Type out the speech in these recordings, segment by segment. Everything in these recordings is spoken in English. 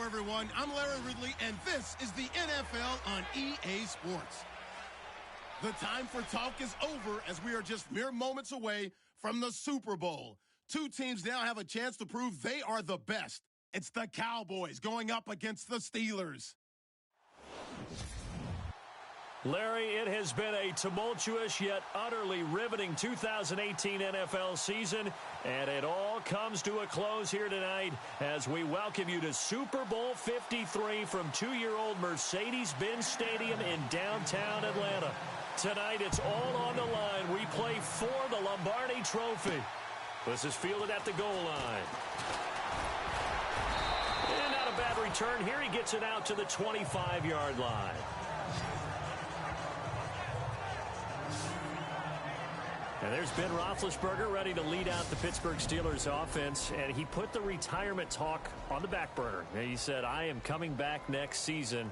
everyone. I'm Larry Ridley, and this is the NFL on EA Sports. The time for talk is over as we are just mere moments away from the Super Bowl. Two teams now have a chance to prove they are the best. It's the Cowboys going up against the Steelers. Larry, it has been a tumultuous yet utterly riveting 2018 NFL season, and it all comes to a close here tonight as we welcome you to Super Bowl 53 from two-year-old Mercedes-Benz Stadium in downtown Atlanta. Tonight, it's all on the line. We play for the Lombardi Trophy. This is fielded at the goal line. And not a bad return here. He gets it out to the 25-yard line. And there's Ben Roethlisberger ready to lead out the Pittsburgh Steelers offense, and he put the retirement talk on the back burner. He said, I am coming back next season.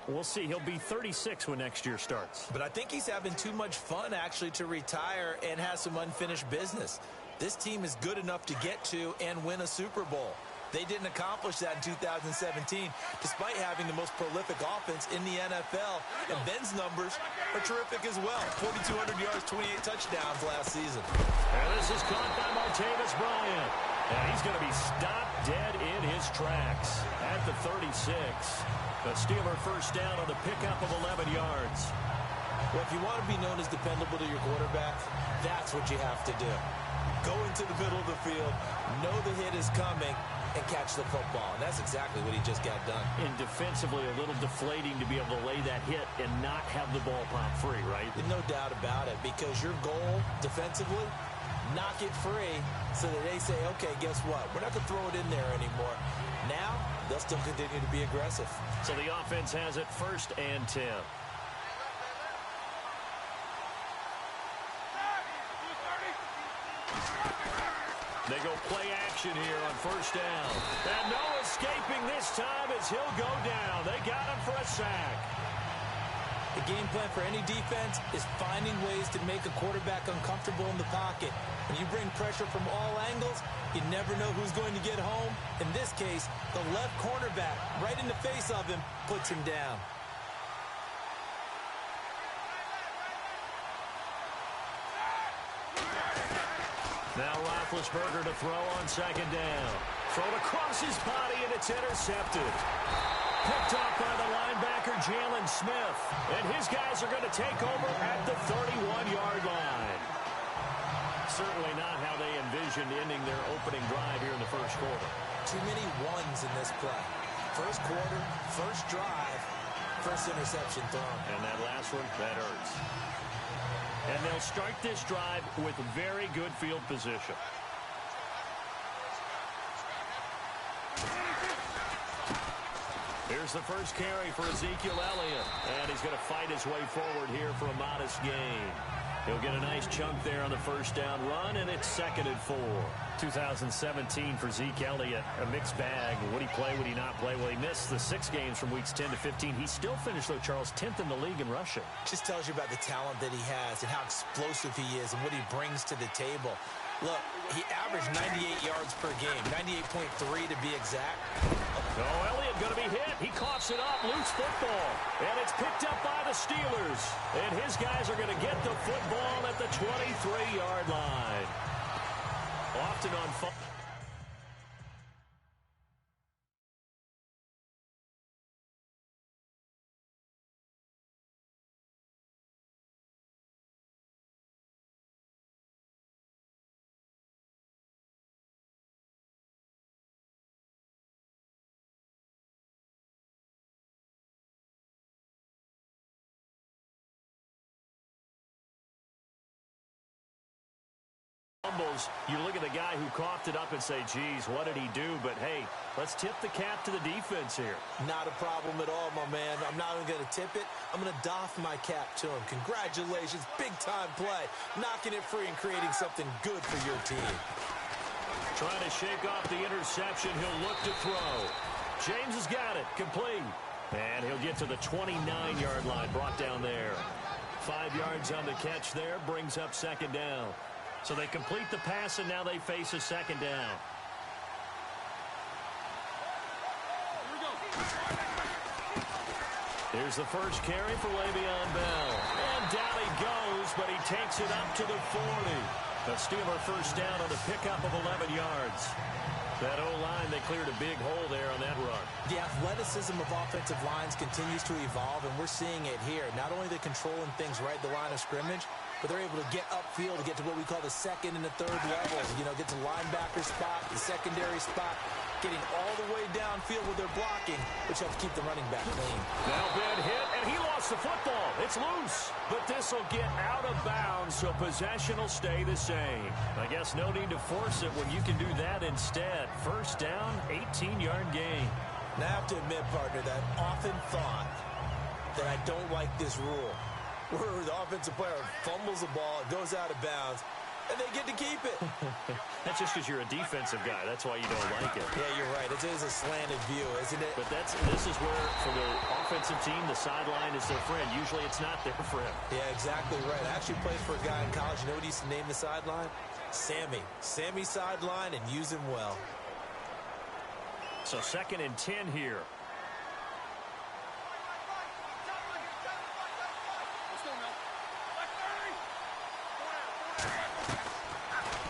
We'll see. He'll be 36 when next year starts. But I think he's having too much fun, actually, to retire and has some unfinished business. This team is good enough to get to and win a Super Bowl. They didn't accomplish that in 2017, despite having the most prolific offense in the NFL. And Ben's numbers are terrific as well. 4,200 yards, 28 touchdowns last season. And this is caught by Martavis Bryant. And he's going to be stopped dead in his tracks at the 36. The Steeler first down on the pickup of 11 yards. Well, if you want to be known as dependable to your quarterback, that's what you have to do. Go into the middle of the field, know the hit is coming, and catch the football. And that's exactly what he just got done. And defensively, a little deflating to be able to lay that hit and not have the ball pop free, right? No doubt about it, because your goal defensively, knock it free so that they say, okay, guess what? We're not going to throw it in there anymore. Now, they'll still continue to be aggressive. So the offense has it 1st and 10. They go play action here on 1st down. And no escaping this time as he'll go down. They got him for a sack. The game plan for any defense is finding ways to make a quarterback uncomfortable in the pocket. When you bring pressure from all angles, you never know who's going to get home. In this case, the left cornerback, right in the face of him, puts him down. Now Roethlisberger to throw on 2nd down. Thrown across his body, and it's intercepted. Picked off by the linebacker, Jalen Smith. And his guys are going to take over at the 31-yard line. Certainly not how they envisioned ending their opening drive here in the 1st quarter. Too many ones in this play. 1st quarter, 1st drive, 1st interception thrown. And that last one, that hurts. And they'll start this drive with very good field position. Here's the first carry for Ezekiel Elliott. And he's going to fight his way forward here for a modest gain. He'll get a nice chunk there on the 1st down run, and it's 2nd and 4. 2017 for Zeke Elliott, a mixed bag. Would he play, would he not play? Well, he missed the 6 games from weeks 10 to 15. He still finished, though, Charles, 10th in the league in rushing. Just tells you about the talent that he has and how explosive he is and what he brings to the table. Look, he averaged 98 yards per game, 98.3 to be exact. Oh, Elliott going to be hit. He coughs it up, loose football. And it's picked up by the Steelers. And his guys are going to get the football at the 23-yard line. Often on fun. You look at the guy who coughed it up and say, geez, what did he do? But, hey, let's tip the cap to the defense here. Not a problem at all, my man. I'm not even going to tip it. I'm going to doff my cap to him. Congratulations. Big-time play. Knocking it free and creating something good for your team. Trying to shake off the interception. He'll look to throw. James has got it. Complete. And he'll get to the 29-yard line. Brought down there. 5 yards on the catch there. Brings up 2nd down. So they complete the pass, and now they face a 2nd down. Here we go. Here's the first carry for Le'Veon Bell. And down he goes, but he takes it up to the 40. A Steeler first down on the pickup of 11 yards. That O-line, they cleared a big hole there on that run. The athleticism of offensive lines continues to evolve, and we're seeing it here. Not only are they controlling things right at the line of scrimmage, but they're able to get upfield to get to what we call the second and the third levels. You know, get to linebacker spot, the secondary spot, getting all the way downfield with their blocking, which helps keep the running back clean. Now Ben hit, and he lost the football. It's loose, but this will get out of bounds, so possession will stay the same. I guess no need to force it when you can do that instead. First down, 18-yard gain. Now I have to admit, partner, that I often thought that I don't like this rule, where the offensive player fumbles the ball, it goes out of bounds, and they get to keep it. That's just because you're a defensive guy. That's why you don't like it. Yeah, you're right. It is a slanted view, isn't it? But this is where, for the offensive team, the sideline is their friend. Usually it's not there for him. Yeah, exactly right. I actually played for a guy in college. You know what he used to name the sideline? Sammy. Sammy sideline, and use him well. So 2nd and 10 here.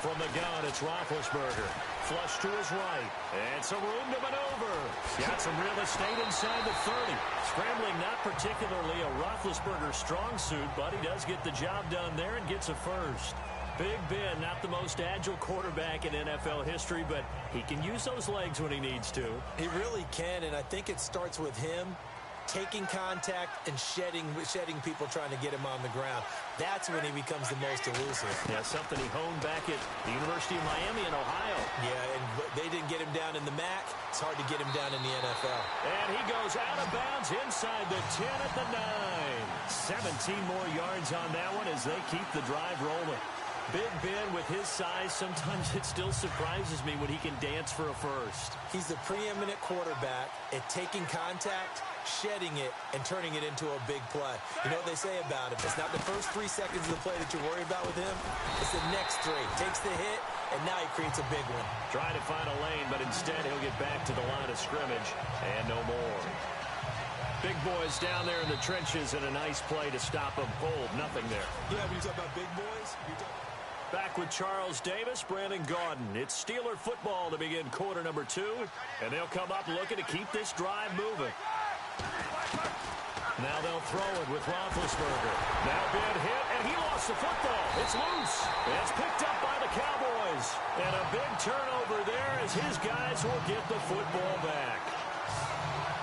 From the gun, it's Roethlisberger. Flush to his right. And some room to maneuver. Got some real estate inside the 30. Scrambling not particularly a Roethlisberger strong suit, but he does get the job done there and gets a first. Big Ben, not the most agile quarterback in NFL history, but he can use those legs when he needs to. He really can, and I think it starts with him taking contact and shedding people trying to get him on the ground. That's when he becomes the most elusive. Yeah, something he honed back at the University of Miami in Ohio. Yeah, and they didn't get him down in the MAC. It's hard to get him down in the NFL. And he goes out of bounds inside the 10 at the 9. 17 more yards on that one as they keep the drive rolling. Big Ben, with his size, sometimes it still surprises me when he can dance for a first. He's the preeminent quarterback at taking contact, shedding it, and turning it into a big play. You know what they say about him? It's not the first 3 seconds of the play that you worry about with him. It's the next 3. Takes the hit, and now he creates a big one. Trying to find a lane, but instead he'll get back to the line of scrimmage, and no more. Big boys down there in the trenches, and a nice play to stop them cold. Nothing there. Yeah, when you talk about big boys, you're talking... Back with Charles Davis, Brandon Gaudin. It's Steeler football to begin quarter number 2, and they'll come up looking to keep this drive moving. Now they'll throw it with Roethlisberger. Now Ben hit, and he lost the football. It's loose. It's picked up by the Cowboys. And a big turnover there as his guys will get the football back.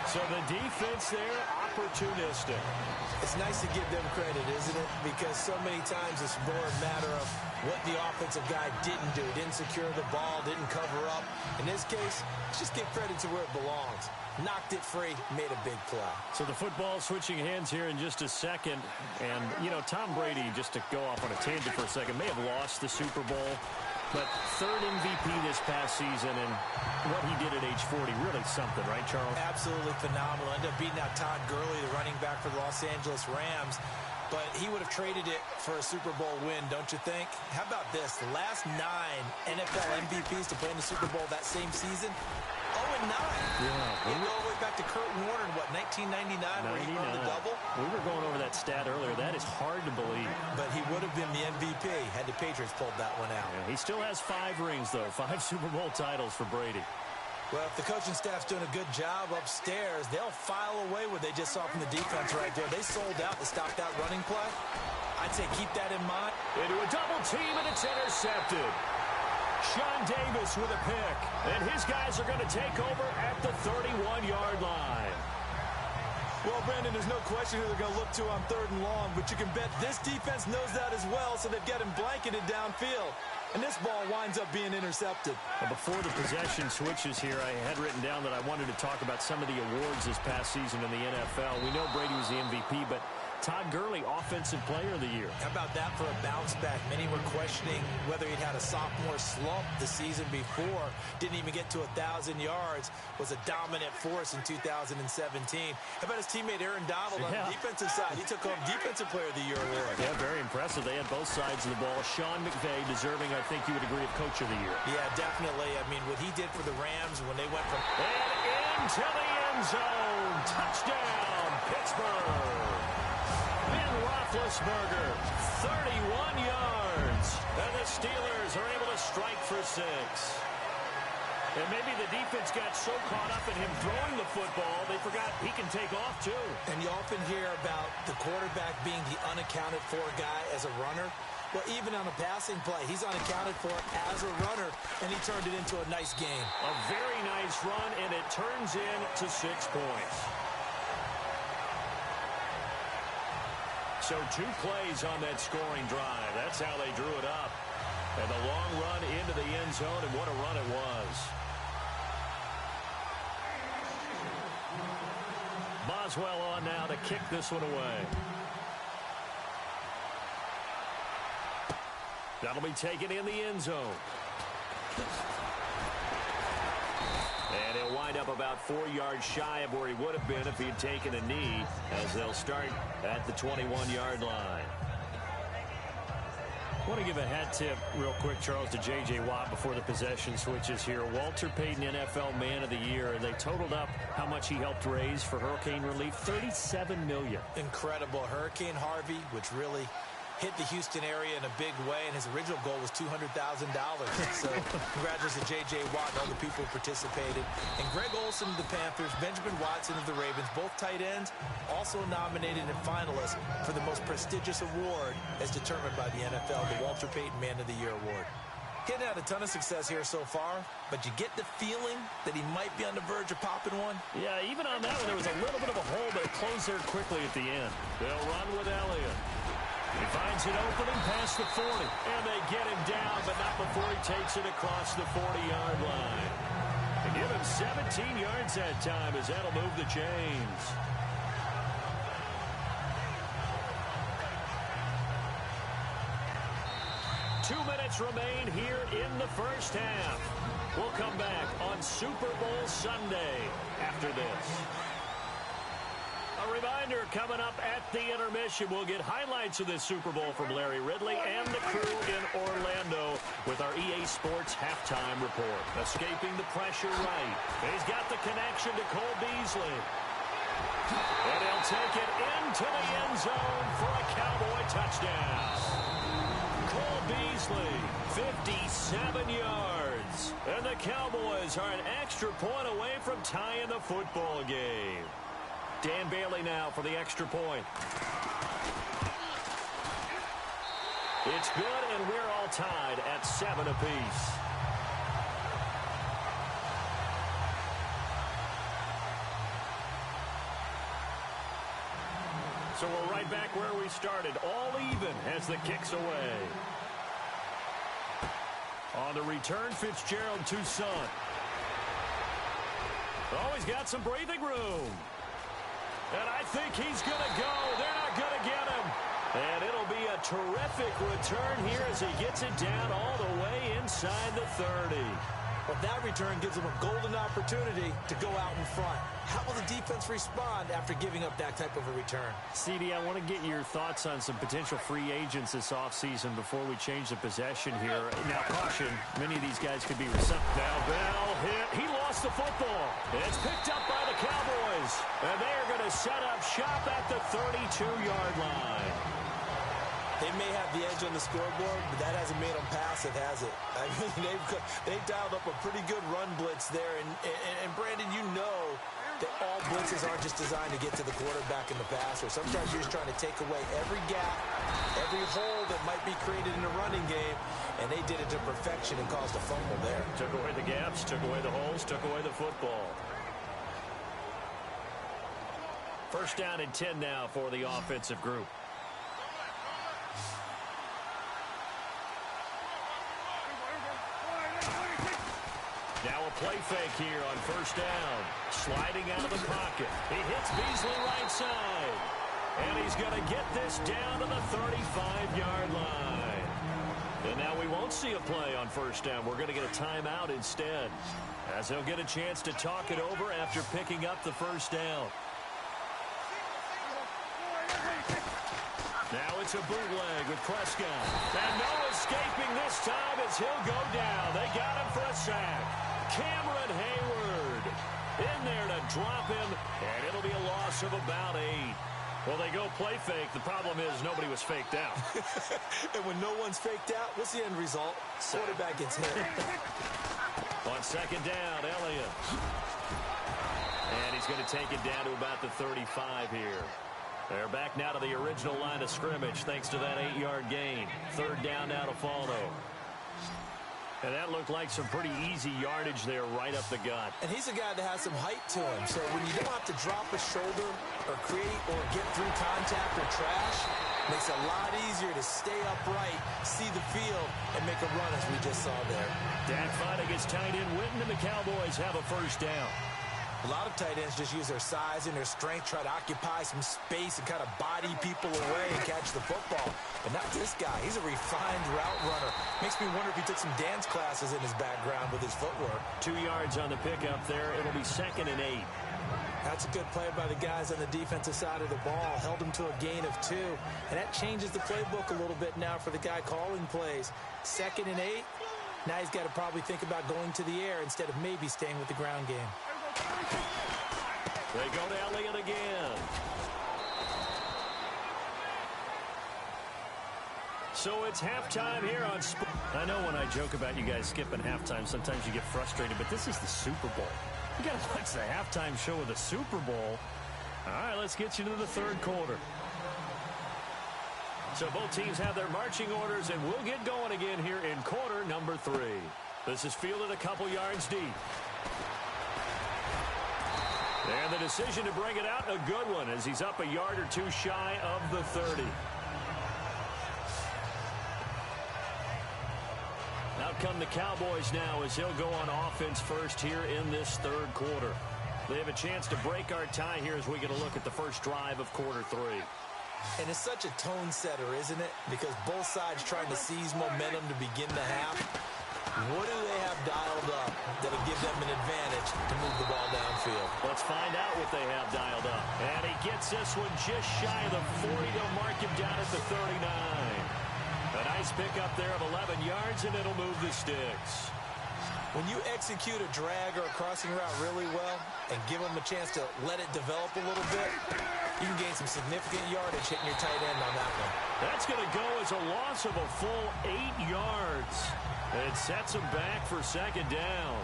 So the defense there, opportunistic. It's nice to give them credit, isn't it? Because so many times it's more a matter of what the offensive guy didn't do. Didn't secure the ball, didn't cover up. In this case, just give credit to where it belongs. Knocked it free, made a big play. So the football switching hands here in just a second. And, you know, Tom Brady, just to go off on a tangent for a second, may have lost the Super Bowl. But 3rd MVP this past season, and what he did at age 40, really something, right, Charles? Absolutely phenomenal. Ended up beating out Todd Gurley, the running back for the Los Angeles Rams. But he would have traded it for a Super Bowl win, don't you think? How about this? The last 9 NFL MVPs to play in the Super Bowl that same season, 0-9. Yeah. You go all the way back to Kurt Warner in, what, 1999, where he won the double? We were going over that stat earlier. That is hard to believe. But he would have been the MVP had the Patriots pulled that one out. Yeah, he still has 5 rings, though. 5 Super Bowl titles for Brady. Well, if the coaching staff's doing a good job upstairs, they'll file away what they just saw from the defense right there. They sold out to stop that running play. I'd say keep that in mind. Into a double team, and it's intercepted. Sean Davis with a pick. And his guys are going to take over at the 31-yard line. Well, Brandon, there's no question who they're going to look to on 3rd and long, but you can bet this defense knows that as well, so they've got him blanketed downfield. And this ball winds up being intercepted. Well, before the possession switches here, I had written down that I wanted to talk about some of the awards this past season in the NFL. We know Brady was the MVP, but Todd Gurley, Offensive Player of the Year. How about that for a bounce back? Many were questioning whether he'd had a sophomore slump the season before. Didn't even get to 1,000 yards. Was a dominant force in 2017. How about his teammate Aaron Donald on the defensive side? He took home Defensive Player of the Year award. Yeah, very impressive. They had both sides of the ball. Sean McVay deserving, I think you would agree, of Coach of the Year. Yeah, definitely. I mean, what he did for the Rams when they went from... And into the end end zone. Touchdown, Pittsburgh. Ben Roethlisberger, 31 yards. And the Steelers are able to strike for 6. And maybe the defense got so caught up in him throwing the football, they forgot he can take off, too. And you often hear about the quarterback being the unaccounted-for guy as a runner. Well, even on a passing play, he's unaccounted for as a runner, and he turned it into a nice game. A very nice run, and it turns into 6 points. So 2 plays on that scoring drive. That's how they drew it up. And the long run into the end zone, and what a run it was. Boswell on now to kick this one away. That'll be taken in the end zone. And he'll wind up about 4 yards shy of where he would have been if he had taken a knee, as they'll start at the 21-yard line. I want to give a hat tip real quick, Charles, to J.J. Watt before the possession switches here. Walter Payton, NFL Man of the Year. They totaled up how much he helped raise for hurricane relief, $37 million. Incredible. Hurricane Harvey, which really hit the Houston area in a big way, and his original goal was $200,000. So congratulations to J.J. Watt and all the people who participated. And Greg Olsen of the Panthers, Benjamin Watson of the Ravens, both tight ends, also nominated and finalists for the most prestigious award as determined by the NFL, the Walter Payton Man of the Year Award. He hadn't had a ton of success here so far, but you get the feeling that he might be on the verge of popping one. Yeah, even on that one, there was a little bit of a hole, but it closed there quickly at the end. They'll run with Elliott. He finds an opening past the 40, and they get him down, but not before he takes it across the 40-yard line. They give him 17 yards that time, as that'll move the chains. Two minutes remain here in the first half. We'll come back on Super Bowl Sunday after this. A reminder, coming up at the intermission, we'll get highlights of this Super Bowl from Larry Ridley and the crew in Orlando with our EA Sports halftime report. Escaping the pressure right. He's got the connection to Cole Beasley. And he'll take it into the end zone for a Cowboy touchdown. Cole Beasley, 57 yards. And the Cowboys are an extra point away from tying the football game. Dan Bailey now for the extra point. It's good, and we're all tied at 7 apiece. So we're right back where we started, all even as the kick's away. On the return, Fitzgerald, Toussaint. Oh, he's got some breathing room. And I think he's going to go. They're not going to get him. And it'll be a terrific return here as he gets it down all the way inside the 30. Well, that return gives him a golden opportunity to go out in front. How will the defense respond after giving up that type of a return? CD, I want to get your thoughts on some potential free agents this offseason before we change the possession here. Now, caution, many of these guys could be receptive. Now, Bell hit. He lost the football. It's picked up by the Cowboys. And they are going to set up shop at the 32-yard line. They may have the edge on the scoreboard, but that hasn't made them pass it, has it? I mean, they've dialed up a pretty good run blitz there. And Brandon, you know that all blitzes aren't just designed to get to the quarterback in the passer. Sometimes you're just trying to take away every gap, every hole that might be created in the running game, and they did it to perfection and caused a fumble there. Took away the gaps, took away the holes, took away the football. First down and 10 now for the offensive group. Now a play fake here on first down. Sliding out of the pocket. He hits Beasley right side. And he's going to get this down to the 35-yard line. And now we won't see a play on first down. We're going to get a timeout instead, as he'll get a chance to talk it over after picking up the first down. Now it's a bootleg with Prescott. And no escaping this time as he'll go down. They got him for a sack. Cameron Hayward. In there to drop him, and it'll be a loss of about 8. Well, they go play fake. The problem is nobody was faked out. And when no one's faked out, what's the end result? Quarterback gets hit. On second down, Elliott. And he's going to take it down to about the 35 here. They're back now to the original line of scrimmage thanks to that 8-yard gain. Third down now to follow. And that looked like some pretty easy yardage there right up the gut. And he's a guy that has some height to him. So when you don't have to drop a shoulder or create or get through contact or trash, it makes it a lot easier to stay upright, see the field, and make a run as we just saw there. Dak finding his tight end Witten, and the Cowboys have a first down. A lot of tight ends just use their size and their strength, try to occupy some space and kind of body people away and catch the football. But not this guy. He's a refined route runner. Makes me wonder if he took some dance classes in his background with his footwork. 2 yards on the pickup there. It'll be 2nd and 8. That's a good play by the guys on the defensive side of the ball. Held him to a gain of 2. And that changes the playbook a little bit now for the guy calling plays. 2nd and 8. Now he's got to probably think about going to the air instead of maybe staying with the ground game. They go to Elliott again. So it's halftime here on Sports. I know when I joke about you guys skipping halftime, sometimes you get frustrated, but this is the Super Bowl. You got to watch the halftime show of the Super Bowl. All right, let's get you to the third quarter. So both teams have their marching orders, and we'll get going again here in quarter number 3. This is fielded a couple yards deep. And the decision to bring it out, a good one, as he's up a yard or 2 shy of the 30. Out come the Cowboys now as he'll go on offense first here in this third quarter. They have a chance to break our tie here as we get a look at the first drive of quarter 3. And it's such a tone setter, isn't it? Because both sides trying to seize momentum to begin the half. What do they have dialed up that'll give them an advantage to move the ball downfield? Let's find out what they have dialed up. And he gets this one just shy of the 40. They'll mark him down at the 39. A nice pickup there of 11 yards, and it'll move the sticks. When you execute a drag or a crossing route really well and give them a chance to let it develop a little bit, you can gain some significant yardage hitting your tight end on that one. That's going to go as a loss of a full 8 yards. It sets him back for second down.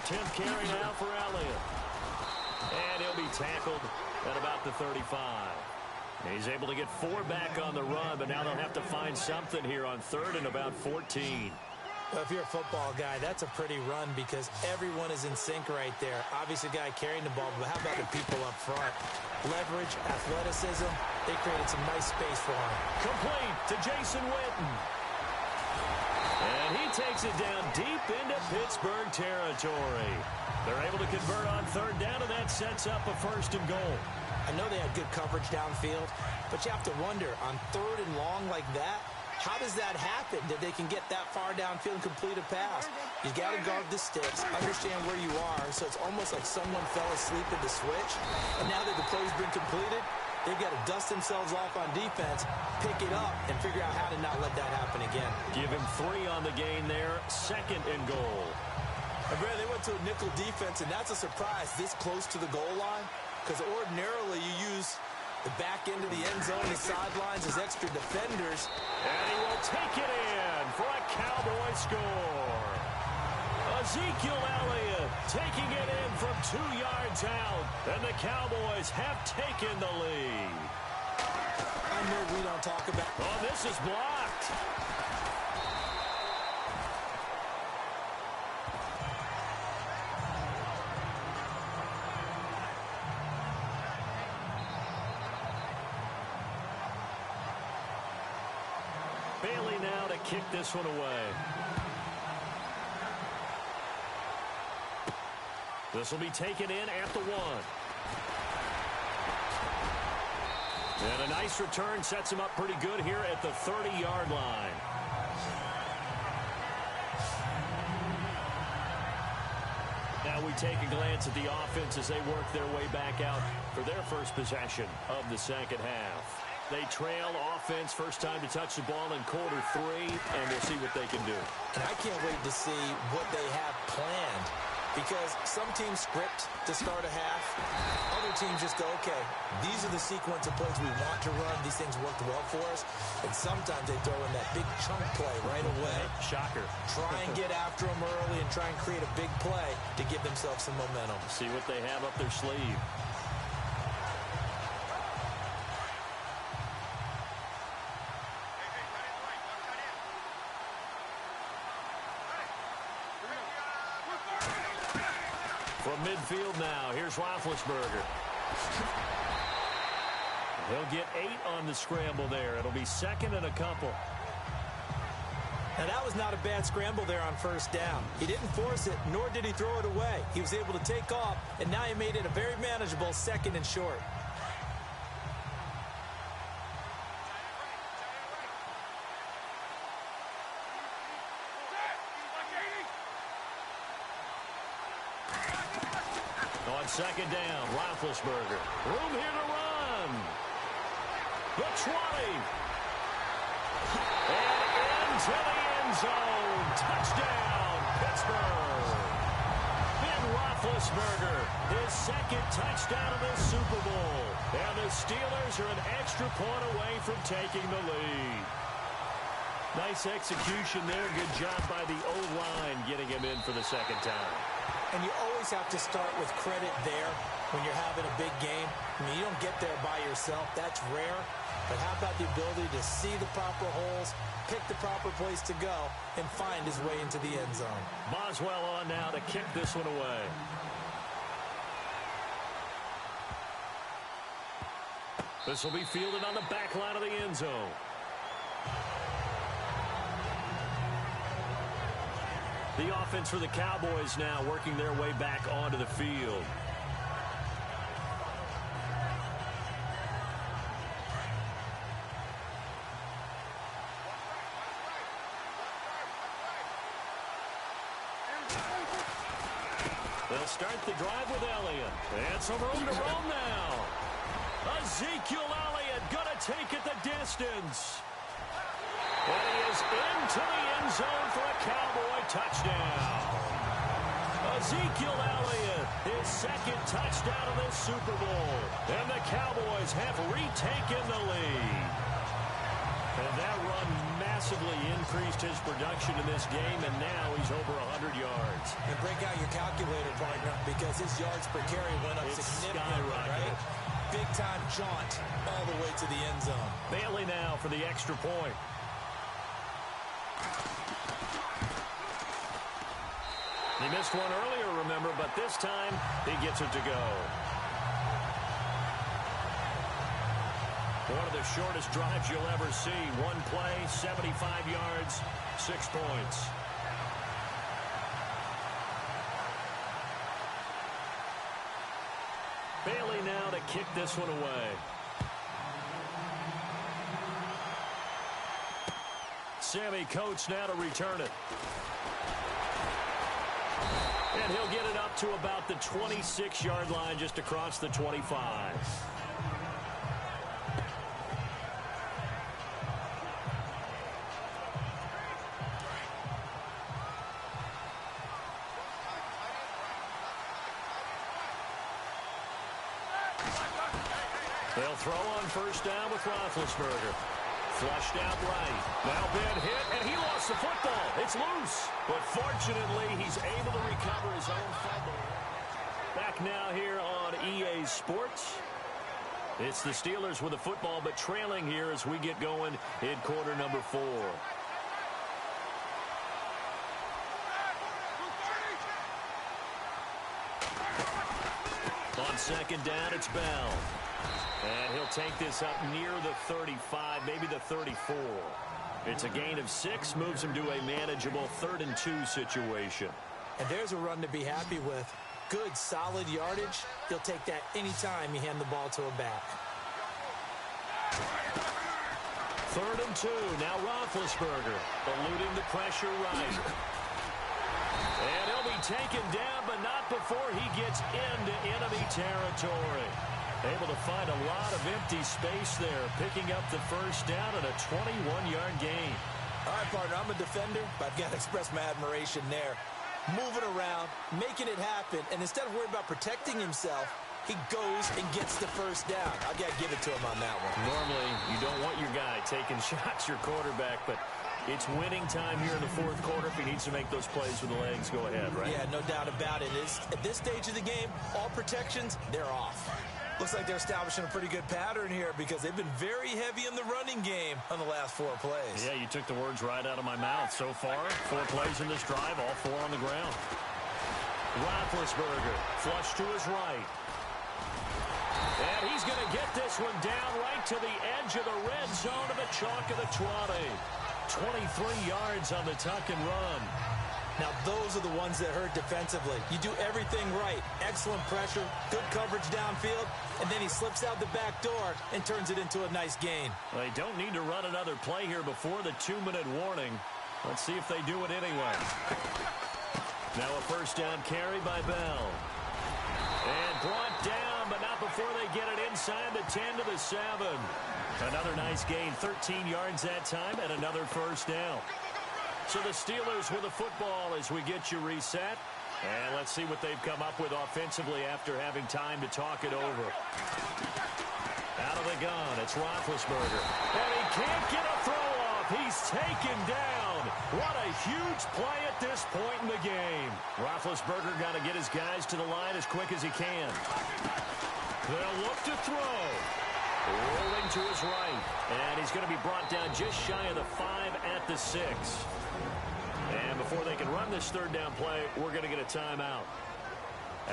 Tenth carry now for Elliott. And he'll be tackled at about the 35. He's able to get 4 back on the run, but now they'll have to find something here on 3rd and about 14. Well, if you're a football guy, that's a pretty run because everyone is in sync right there. Obviously, a guy carrying the ball, but how about the people up front? Leverage, athleticism, they created some nice space for him. Complete to Jason Witten. And he takes it down deep into Pittsburgh territory. They're able to convert on 3rd down, and that sets up a 1st and goal. I know they had good coverage downfield, but you have to wonder, on 3rd and long like that, how does that happen that they can get that far downfield and complete a pass? You got to guard the sticks, understand where you are, so it's almost like someone fell asleep at the switch, and now that the play's been completed, they've got to dust themselves off on defense, pick it up, and figure out how to not let that happen again. Give him 3 on the gain there, 2nd and goal. And Brad, they went to a nickel defense, and that's a surprise this close to the goal line, because ordinarily you use the back end of the end zone, the sidelines as extra defenders. And he will take it in for a Cowboy score. Ezekiel Elliott taking it in from 2 yards out. And the Cowboys have taken the lead. I know we don't talk about... Oh, this is blocked. Bailey now to kick this one away. This will be taken in at the 1. And a nice return sets him up pretty good here at the 30-yard line. Now we take a glance at the offense as they work their way back out for their first possession of the second half. They trail offense, first time to touch the ball in quarter 3, and we'll see what they can do. And I can't wait to see what they have planned, because some teams script to start a half. Other teams just go, okay, these are the sequence of plays we want to run. These things worked well for us. And sometimes they throw in that big chunk play right away. Shocker. Try and get after them early and try and create a big play to give themselves some momentum. See what they have up their sleeve. From midfield now, here's Roethlisberger. He'll get 8 on the scramble there. It'll be second and a couple. Now, that was not a bad scramble there on first down. He didn't force it, nor did he throw it away. He was able to take off, and now he made it a very manageable second and short. On second down, Roethlisberger. Room here to run. The 20. And into the end zone. Touchdown, Pittsburgh. Ben Roethlisberger, his second touchdown of the Super Bowl. And the Steelers are an extra point away from taking the lead. Nice execution there. Good job by the O-line getting him in for the second time. And you always have to start with credit there when you're having a big game. I mean, you don't get there by yourself. That's rare. But how about the ability to see the proper holes, pick the proper place to go, and find his way into the end zone? Boswell on now to kick this one away. This will be fielded on the back line of the end zone. The offense for the Cowboys now working their way back onto the field. They'll start the drive with Elliott. And some room to roam now. Ezekiel Elliott going to take it the distance. And he is into the end zone for a Cowboy touchdown. Ezekiel Elliott, his second touchdown of the Super Bowl. And the Cowboys have retaken the lead. And that run massively increased his production in this game, and now he's over 100 yards. And break out your calculator, partner, because his yards per carry went up significantly, right? Big-time jaunt all the way to the end zone. Bailey now for the extra point. He missed one earlier, remember, but this time he gets it to go. One of the shortest drives you'll ever see. One play, 75 yards, 6 points. Bailey now to kick this one away. Sammy Coates now to return it. And he'll get it up to about the 26-yard line, just across the 25. They'll throw on first down with Roethlisberger. Flushed out right. Now Ben hit, and he lost the football. It's loose. But fortunately, he's able to recover his own fumble. Back now here on EA Sports. It's the Steelers with the football, but trailing here as we get going in quarter number 4. On second down, it's Bell. And he'll take this up near the 35, maybe the 34. It's a gain of 6, moves him to a manageable 3rd and 2 situation. And there's a run to be happy with. Good, solid yardage. He'll take that anytime you hand the ball to a back. 3rd and 2, now Roethlisberger, eluding the pressure right. And he'll be taken down, but not before he gets into enemy territory. Able to find a lot of empty space there, picking up the first down and a 21-yard gain. All right, partner, I'm a defender, but I've got to express my admiration there. Moving around, making it happen, and instead of worrying about protecting himself, he goes and gets the first down. I've got to give it to him on that one. Normally, you don't want your guy taking shots, your quarterback, but it's winning time here in the fourth quarter. If he needs to make those plays with the legs, go ahead, right? Yeah, no doubt about it. At this stage of the game, all protections, they're off. Looks like they're establishing a pretty good pattern here because they've been very heavy in the running game on the last 4 plays. Yeah, you took the words right out of my mouth. So far, 4 plays in this drive, all 4 on the ground. Roethlisberger, flush to his right. And he's going to get this one down right to the edge of the red zone of the chalk of the 20. 23 yards on the tuck and run. Now, those are the ones that hurt defensively. You do everything right. Excellent pressure, good coverage downfield, and then he slips out the back door and turns it into a nice gain. They don't need to run another play here before the 2-minute warning. Let's see if they do it anyway. Now a first down carry by Bell. And brought down, but not before they get it inside the 10 to the 7. Another nice gain, 13 yards that time, and another first down. So the Steelers with the football as we get you reset. And let's see what they've come up with offensively after having time to talk it over. Out of the gun, it's Roethlisberger. And he can't get a throw off. He's taken down. What a huge play at this point in the game. Roethlisberger got to get his guys to the line as quick as he can. They'll look to throw. Rolling to his right. And he's going to be brought down just shy of the 5 at the 6. And before they can run this third down play, we're going to get a timeout.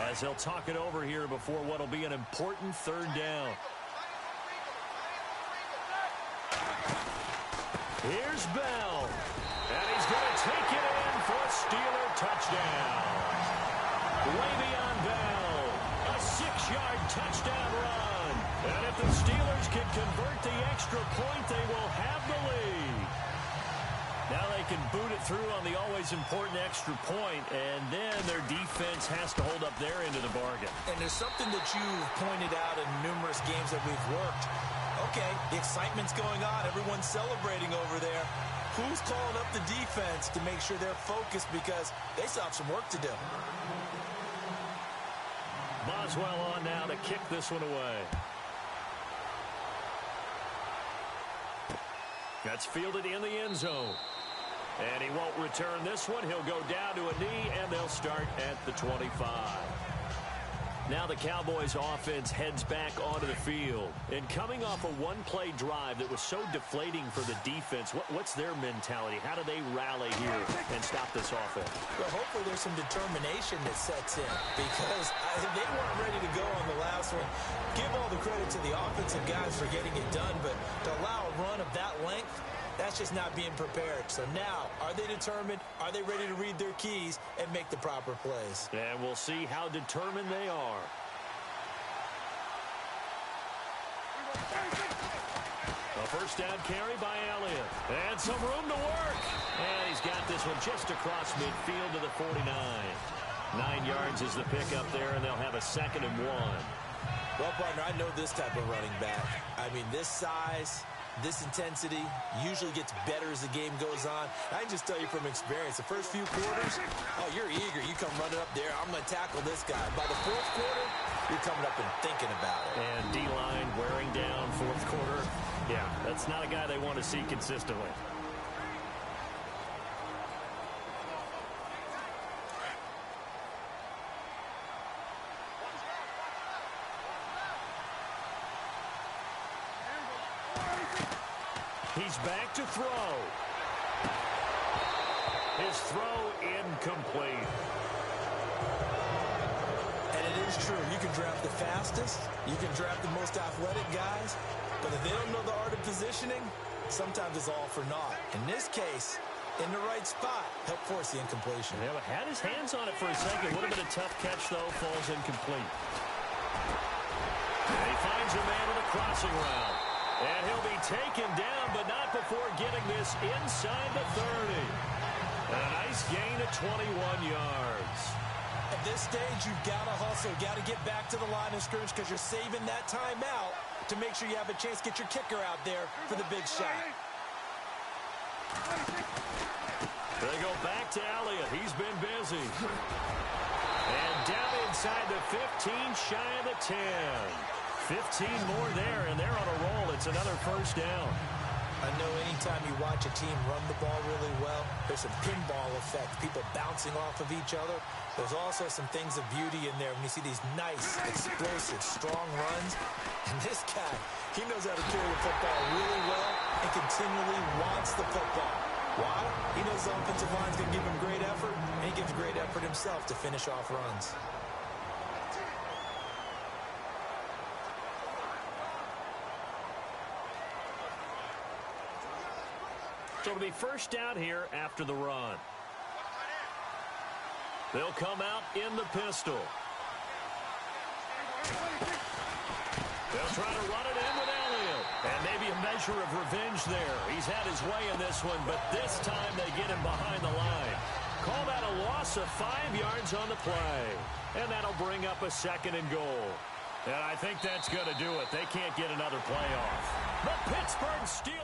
As they'll talk it over here before what will be an important third down. Here's Bell. And he's going to take it in for a Steeler touchdown. Way beyond Bell. A 6-yard touchdown run. And if the Steelers can convert the extra point, they will have the lead. Now they can boot it through on the always important extra point, and then their defense has to hold up their end of the bargain. And there's something that you've pointed out in numerous games that we've worked. Okay, the excitement's going on. Everyone's celebrating over there. Who's calling up the defense to make sure they're focused because they still have some work to do? Boswell on now to kick this one away. That's fielded in the end zone. And he won't return this one. He'll go down to a knee, and they'll start at the 25. Now the Cowboys offense heads back onto the field. And coming off a one-play drive that was so deflating for the defense, what's their mentality? How do they rally here and stop this offense? Well, hopefully there's some determination that sets in because they weren't ready to go on the last one. Give all the credit to the offensive guys for getting it done, but to allow a run of that length, that's just not being prepared. So now, are they determined? Are they ready to read their keys and make the proper plays? And we'll see how determined they are. A first down carry by Elliott. And some room to work. And he's got this one just across midfield to the 49. 9 yards is the pickup there, and they'll have a 2nd and 1. Well, partner, I know this type of running back. I mean, this size, this intensity usually gets better as the game goes on. I can just tell you from experience, the first few quarters, oh, you're eager. You come running up there. I'm going to tackle this guy. By the fourth quarter, you're coming up and thinking about it. And D-line wearing down fourth quarter. Yeah, that's not a guy they want to see consistently. He's back to throw. His throw incomplete. And it is true. You can draft the fastest. You can draft the most athletic guys. But if they don't know the art of positioning, sometimes it's all for naught. In this case, in the right spot, help force the incompletion. Yeah, but had his hands on it for a second. Would have been a tough catch, though. Falls incomplete. And he finds a man with a crossing route. And he'll be taken down, but not before getting this inside the 30. And a nice gain of 21 yards. At this stage, you've got to hustle. Got to get back to the line of scrimmage because you're saving that timeout to make sure you have a chance to get your kicker out there for the big shot. They go back to Elliott. He's been busy. And down inside the 15, shy of the 10. 15 more there, and they're on a roll. It's another first down. I know anytime you watch a team run the ball really well, there's some pinball effect, people bouncing off of each other. There's also some things of beauty in there when you see these nice, explosive, strong runs. And this guy, he knows how to carry the football really well and continually wants the football. Why? He knows the offensive line's going to give him great effort, and he gives great effort himself to finish off runs. So it'll be first down here after the run. They'll come out in the pistol. They'll try to run it in with Elliott. And maybe a measure of revenge there. He's had his way in this one, but this time they get him behind the line. Call that a loss of 5 yards on the play. And that'll bring up a 2nd and goal. And I think that's going to do it. They can't get another play off. The Pittsburgh Steelers.